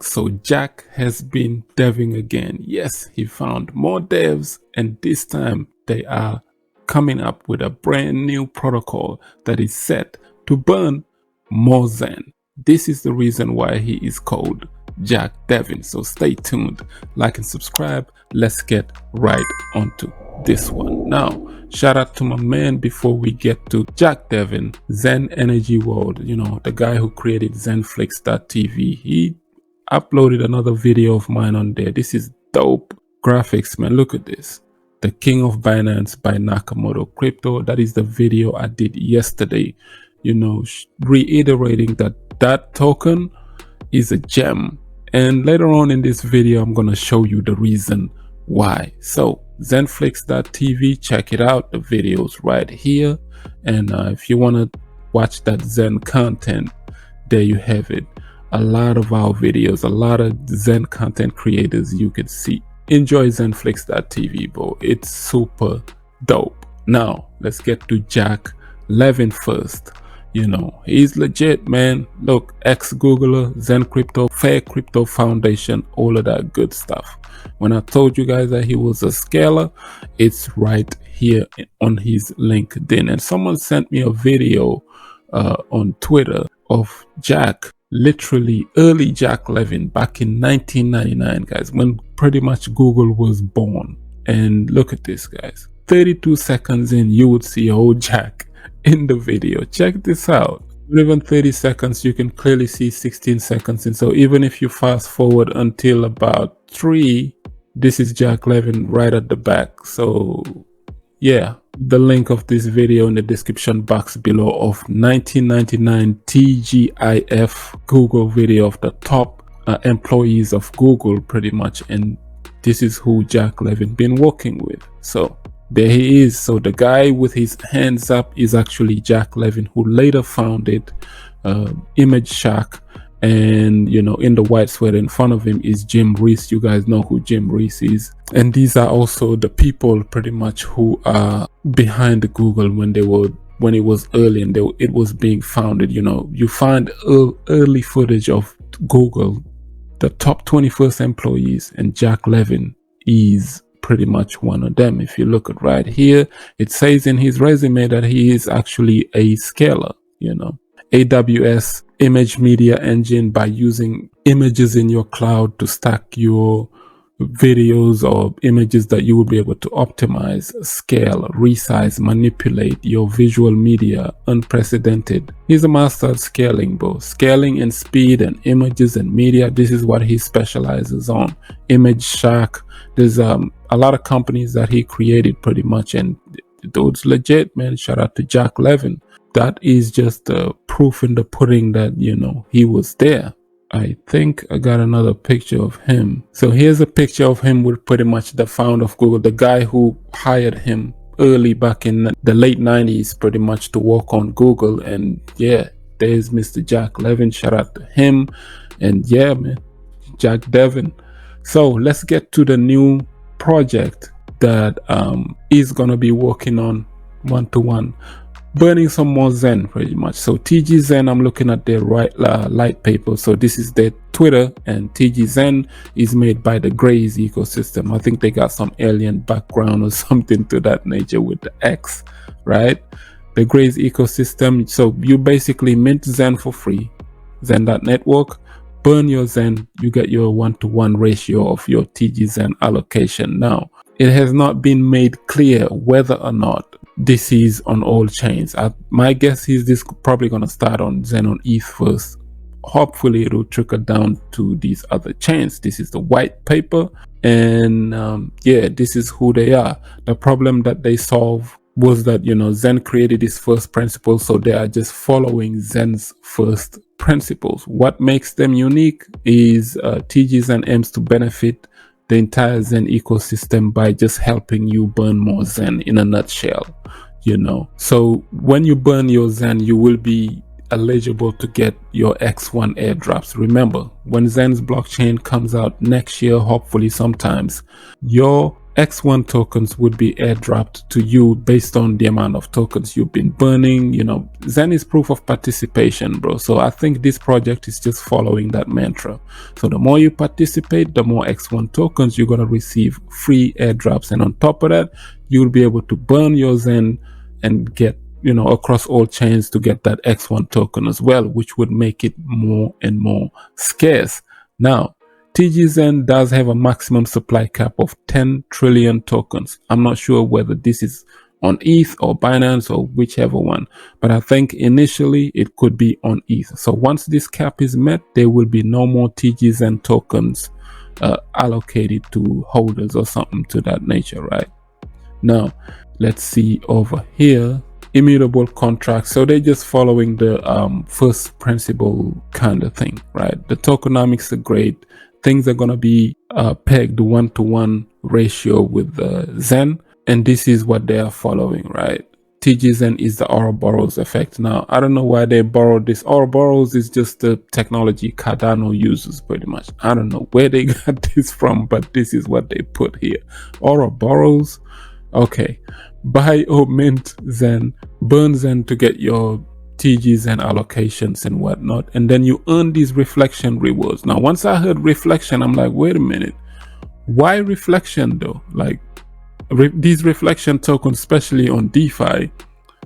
So Jack has been deving again. Yes, he found more devs, and this time they are coming up with a brand new protocol that is set to burn more Zen. This is the reason why he is called Jack Devin. So stay tuned, like and subscribe. Let's get right onto this one. Now, shout out to my man before we get to Jack Devin, Xenergy World, you know, the guy who created xenflix.tv. He uploaded another video of mine on there. This is dope graphics, man. Look at this. The King of Binance by Nakamoto Crypto. That is the video I did yesterday, you know, reiterating that that token is a gem. And later on in this video, I'm going to show you the reason why. So xenflix.tv, check it out. The video's right here. And if you want to watch that Zen content, there you have it. A lot of our videos, a lot of Zen content creators you can see. Enjoy xenflix.tv, bro. It's super dope. Now, let's get to Jack Levin first. You know, he's legit, man. Look, ex-Googler, Zen Crypto, Fair Crypto Foundation, all of that good stuff. When I told you guys that he was a scaler, it's right here on his LinkedIn. And someone sent me a video on Twitter of Jack, literally early Jack Levin back in 1999, guys, when pretty much Google was born. And look at this, guys. 32 seconds in, you would see old Jack in the video. Check this out. Even 30 seconds, you can clearly see 16 seconds in. So even if you fast forward until about 3, this is Jack Levin right at the back. So yeah, the link of this video in the description box below of 1999 TGIF Google video of the top employees of Google pretty much. And this is who Jack Levin been working with. So there he is. So the guy with his hands up is actually Jack Levin, who later founded Image Shack. And you know, in the white sweater in front of him is Jim Reese. You guys know who Jim Reese is. And these are also the people pretty much who are behind Google when it was early and it was being founded. You know, you find early footage of Google, the top 21st employees, and Jack Levin is pretty much one of them. If you look at right here, it says in his resume that he is actually a scaler, you know. AWS image media engine, by using images in your cloud to stack your videos or images that you will be able to optimize, scale, resize, manipulate your visual media. Unprecedented. He's a master at scaling, bro. Scaling and speed and images and media. This is what he specializes on. Image Shack. There's a lot of companies that he created pretty much, and the dude's legit, man. Shout out to Jack Levin. That is just proof in the pudding that, you know, he was there. I think I got another picture of him. So here's a picture of him with pretty much the founder of Google, the guy who hired him early back in the late 90s pretty much to work on Google. And yeah, there's Mr. Jack Levin. Shout out to him. And yeah, man, Jack Devin. So let's get to the new project that is gonna be working on one-to-one, burning some more Zen pretty much. So TGZEN, I'm looking at their Lite paper. So this is their Twitter, and TGZEN is made by the Grays ecosystem. I think they got some alien background or something to that nature with the X, right? The Grays ecosystem. So you basically mint Zen for free, Zen.network, burn your Zen, you get your 1-to-1 ratio of your TGZEN allocation. Now, it has not been made clear whether or not this is on all chains. My guess is this probably going to start on Zen on ETH first. Hopefully it will trickle down to these other chains. This is the white paper, and yeah, this is who they are. The problem that they solve was that, you know, Zen created its first principles, so they are just following Zen's first principles. What makes them unique is TGZEN aims to benefit the entire Zen ecosystem by just helping you burn more Zen, in a nutshell, you know. So when you burn your Zen, you will be eligible to get your X1 airdrops. Remember, when Zen's blockchain comes out next year, hopefully sometimes, your X1 tokens would be airdropped to you based on the amount of tokens you've been burning. You know, Zen is proof of participation, bro. So I think this project is just following that mantra. So the more you participate, the more X1 tokens you're going to receive free airdrops. And on top of that, you'll be able to burn your Zen and get, you know, across all chains to get that X1 token as well, which would make it more and more scarce. Now, TGZEN does have a maximum supply cap of 10 trillion tokens. I'm not sure whether this is on ETH or Binance or whichever one, but I think initially it could be on ETH. So once this cap is met, there will be no more TGZEN tokens allocated to holders or something to that nature, right? Now, let's see over here. Immutable contracts, so they're just following the first principle kind of thing, right? The tokenomics are great. Things are going to be pegged 1-to-1 ratio with the Zen, and this is what they are following, right? TGZEN is the Ouroboros effect. Now, I don't know why they borrowed this. Ouroboros is just the technology Cardano uses, pretty much. I don't know where they got this from, but this is what they put here. Ouroboros. Okay, buy or mint Zen, burn Zen to get your TGZEN allocations and whatnot, and then you earn these reflection rewards. Now, once I heard reflection, I'm like, wait a minute, why reflection though? Like these reflection tokens, especially on DeFi,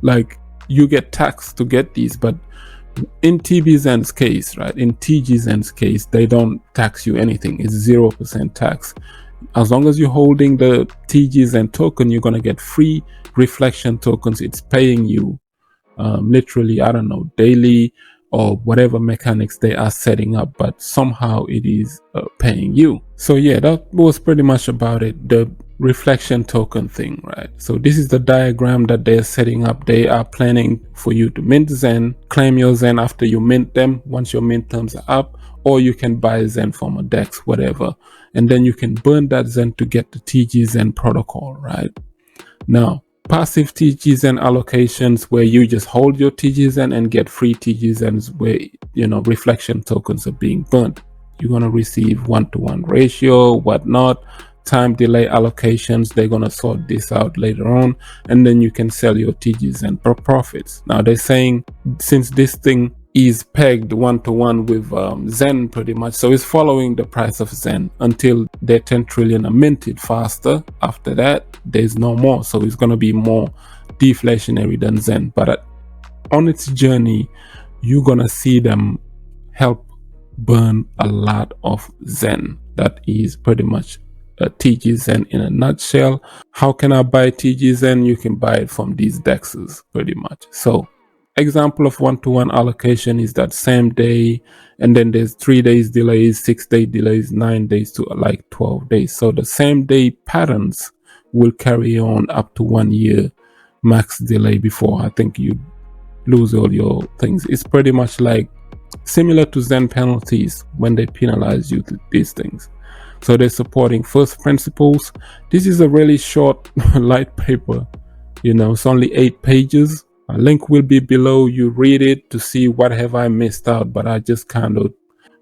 like you get taxed to get these, but in TBZEN's case, right? In TGZEN's case, they don't tax you anything. It's 0% tax. As long as you're holding the TGZEN token, you're going to get free reflection tokens. It's paying you literally, I don't know, daily or whatever mechanics they are setting up, but somehow it is paying you. So yeah, that was pretty much about it. The reflection token thing, right? So this is the diagram that they're setting up. They are planning for you to mint Zen, claim your Zen after you mint them, once your mint terms are up, or you can buy Zen from a DEX, whatever. And then you can burn that Zen to get the TGZEN protocol, right? Now, passive TGZEN allocations where you just hold your TGZEN and get free TGZENs where, you know, reflection tokens are being burnt. You're going to receive 1-to-1 ratio, whatnot, time delay allocations. They're going to sort this out later on, and then you can sell your TGZEN for profits. Now, they're saying since this thing is pegged 1-to-1 with Zen pretty much, so it's following the price of Zen until their 10 trillion are minted faster. After that, there's no more, so it's going to be more deflationary than Zen. But on its journey, you're going to see them help burn a lot of Zen. That is pretty much a TGZEN in a nutshell. How can I buy TGZEN? You can buy it from these DEXs pretty much. So example of 1-to-1 allocation is that same day, and then there's 3 days delays, 6 day delays, 9 days to like 12 days. So the same day patterns will carry on up to 1 year max delay before I think you lose all your things. It's pretty much like similar to Zen penalties when they penalize you to these things. So they're supporting first principles. This is a really short light paper, you know, it's only 8 pages. A link will be below. You read it to see what have I missed out, but I just kind of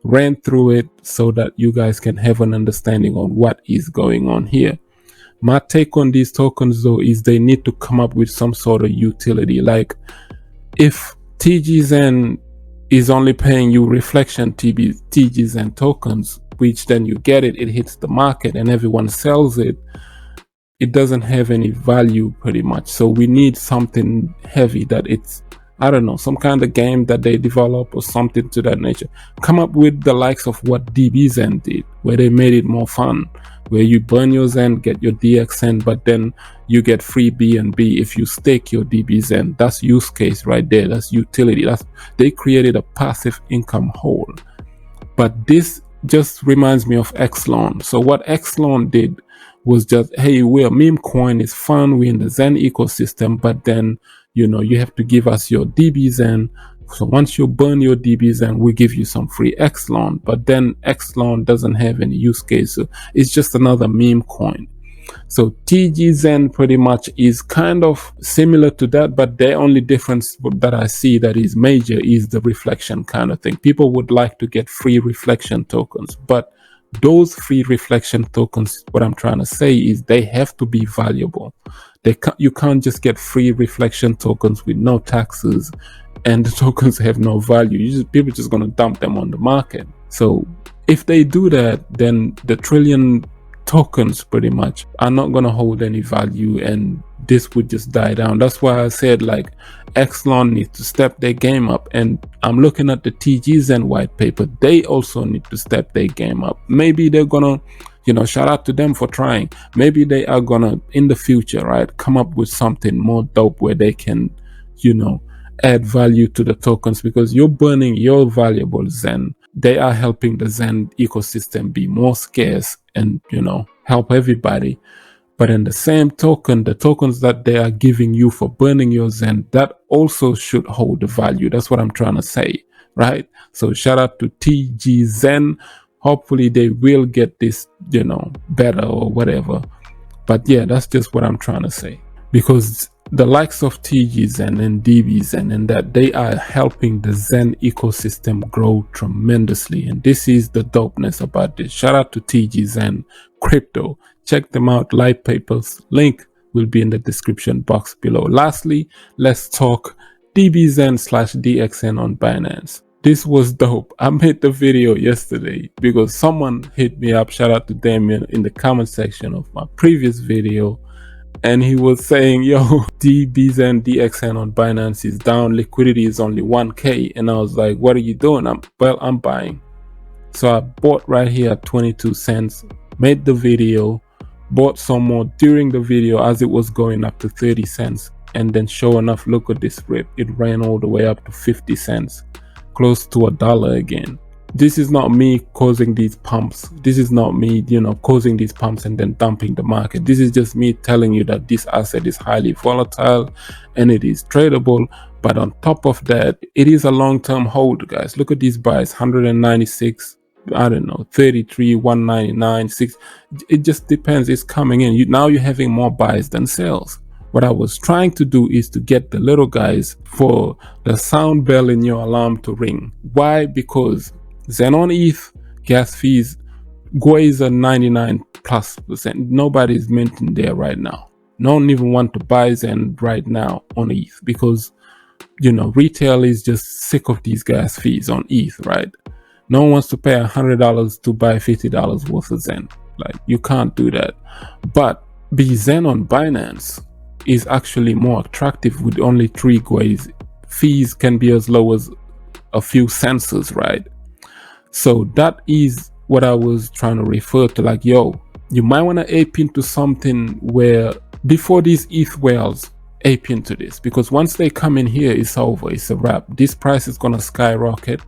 ran through it so that you guys can have an understanding on what is going on here. My take on these tokens though is they need to come up with some sort of utility. Like if TGZEN is only paying you reflection TGZEN tokens, which then you get it, it hits the market and everyone sells it, it doesn't have any value pretty much. So we need something heavy that it's, I don't know, some kind of game that they develop or something to that nature. Come up with the likes of what DBZEN did, where they made it more fun, where you burn your Zen, get your DXN, but then you get free BNB if you stake your DBZEN. That's use case right there. That's utility. They created a passive income hole. But this just reminds me of Xlon. So what Xlon did was just, hey, we're meme coin, is fun, we're in the Zen ecosystem, but then, you know, you have to give us your DBZEN. So once you burn your DBZEN, we give you some free Xlon. But then Xlon doesn't have any use case. So it's just another meme coin. So TGZEN pretty much is kind of similar to that, but the only difference that I see that is major is the reflection kind of thing. People would like to get free reflection tokens, but those free reflection tokens, what I'm trying to say is they have to be valuable. You can't just get free reflection tokens with no taxes and the tokens have no value. People just going to dump them on the market. So if they do that, then the trillion tokens pretty much are not going to hold any value and this would just die down. That's why I said like XEN needs to step their game up, and I'm looking at the TGZEN white paper. They also need to step their game up. Maybe they're gonna, you know, shout out to them for trying. Maybe they are gonna in the future, right, come up with something more dope where they can, you know, add value to the tokens, because you're burning your valuable Zen. They are helping the Zen ecosystem be more scarce and, you know, help everybody. But in the same token, the tokens that they are giving you for burning your Zen, that also should hold the value. That's what I'm trying to say, right? So shout out to TGZEN. Hopefully they will get this, you know, better or whatever. But yeah, that's just what I'm trying to say. Because the likes of TGZEN and DBZEN and that, they are helping the Zen ecosystem grow tremendously. And this is the dopeness about this. Shout out to TGZEN Crypto. Check them out. Lite papers. Link will be in the description box below. Lastly, let's talk DBZEN/DXN on Binance. This was dope. I made the video yesterday because someone hit me up. Shout out to Damien in the comment section of my previous video. And he was saying, yo, DBZEN DXN on Binance is down. Liquidity is only 1K. And I was like, what are you doing? I'm buying. So I bought right here at 22 cents, made the video, bought some more during the video as it was going up to 30 cents. And then sure enough, look at this rip. It ran all the way up to 50 cents, close to $1 again. This is not me causing these pumps. This is not me, you know, causing these pumps and then dumping the market. This is just me telling you that this asset is highly volatile and it is tradable. But on top of that, it is a long-term hold, guys. Look at these buys, 196, I don't know, 33, 199, 6. It just depends. It's coming in. Now you're having more buys than sales. What I was trying to do is to get the little guys for the sound bell in your alarm to ring. Why? Because Zen on ETH, gas fees, GOIs are 99+%. Nobody's minting there right now. No one even want to buy Zen right now on ETH because, you know, retail is just sick of these gas fees on ETH, right? No one wants to pay $100 to buy $50 worth of Zen. Like, you can't do that. But Zen on Binance is actually more attractive with only 3 GOIs. Fees can be as low as a few cents, right? So that is what I was trying to refer to. Like, yo, you might want to ape into something where before these ETH whales ape into this, because once they come in here, it's over. It's a wrap. This price is going to skyrocket.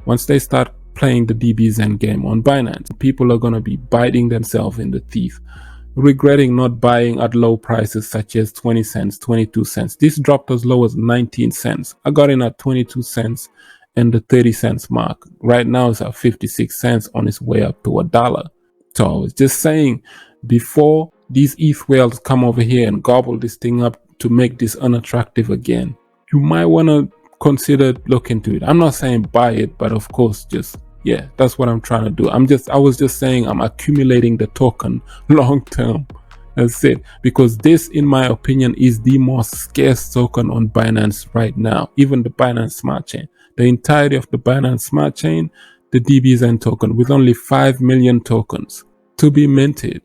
Once they start playing the DBZEN game on Binance, people are going to be biting themselves in the teeth, regretting not buying at low prices such as 20 cents, 22 cents. This dropped as low as 19 cents. I got in at 22 cents and the 30 cents mark. Right now it's at 56 cents on its way up to $1. So I was just saying, before these ETH whales come over here and gobble this thing up to make this unattractive again, you might want to consider looking into it. I'm not saying buy it, but of course, just, yeah, that's what I'm trying to do. I was just saying I'm accumulating the token long term. That's it. Because this, in my opinion, is the most scarce token on Binance right now. Even the Binance Smart Chain. The entirety of the Binance Smart Chain, the DBZEN token, with only 5 million tokens to be minted,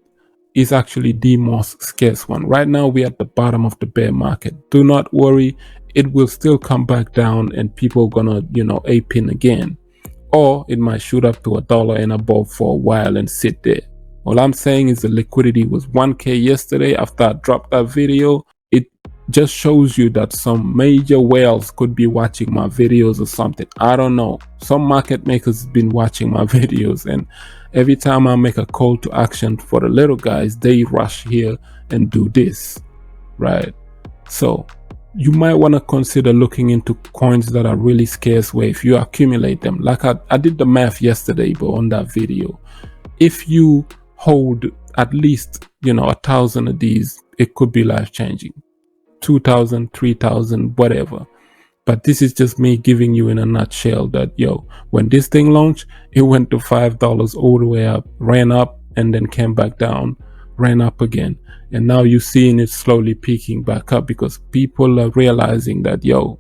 is actually the most scarce one. Right now, we're at the bottom of the bear market. Do not worry. It will still come back down and people are gonna, you know, ape in again. Or it might shoot up to $1 and above for a while and sit there. All I'm saying is the liquidity was 1K yesterday after I dropped that video. It just shows you that some major whales could be watching my videos or something. I don't know. Some market makers have been watching my videos, and every time I make a call to action for the little guys, they rush here and do this, right? So you might want to consider looking into coins that are really scarce, where if you accumulate them, like I did the math yesterday, but on that video, if you hold at least, you know, 1,000 of these, it could be life changing. 2,000, 3,000, whatever. But this is just me giving you in a nutshell that, yo, when this thing launched, it went to $5 all the way up, ran up, and then came back down, ran up again. And now you're seeing it slowly peaking back up because people are realizing that, yo,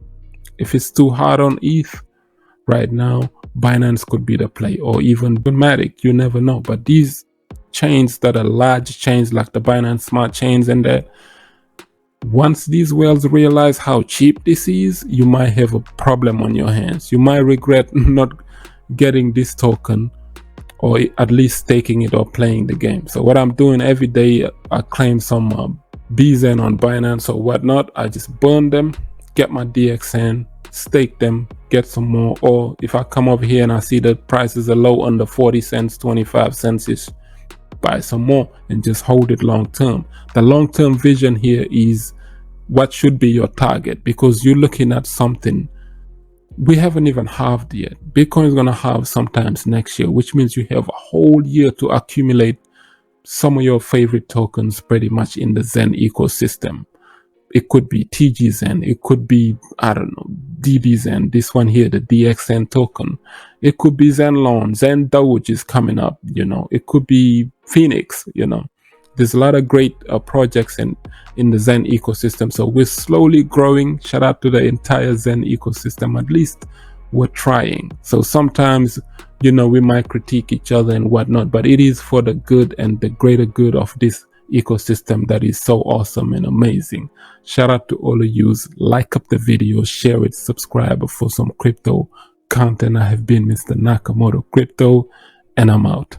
if it's too hard on ETH right now, Binance could be the play, or even Matic, you never know. But these chains that are large chains like the Binance Smart Chains and that, once these whales realize how cheap this is, you might have a problem on your hands. You might regret not getting this token, or at least staking it or playing the game. So what I'm doing every day, I claim some BZEN on Binance or whatnot. I just burn them, get my DXN, stake them, get some more. Or if I come over here and I see that prices are low, under 40 cents, 25 cents ish, buy some more and just hold it long term. The long term vision here is what should be your target, because you're looking at something we haven't even halved yet. Bitcoin is going to halve sometimes next year, which means you have a whole year to accumulate some of your favorite tokens pretty much in the Zen ecosystem. It could be TGZEN, it could be, I don't know, DBZEN, this one here, the DXN token. It could be Zenlon, Zen Doge is coming up, you know. It could be Fenix, you know. There's a lot of great projects in the Zen ecosystem. So we're slowly growing. Shout out to the entire Zen ecosystem. At least we're trying. So sometimes, you know, we might critique each other and whatnot, but it is for the good and the greater good of this ecosystem that is so awesome and amazing. Shout out to all of you. Like up the video, share it, subscribe for some crypto content. I have been Mr. Nakamoto Crypto, and I'm out.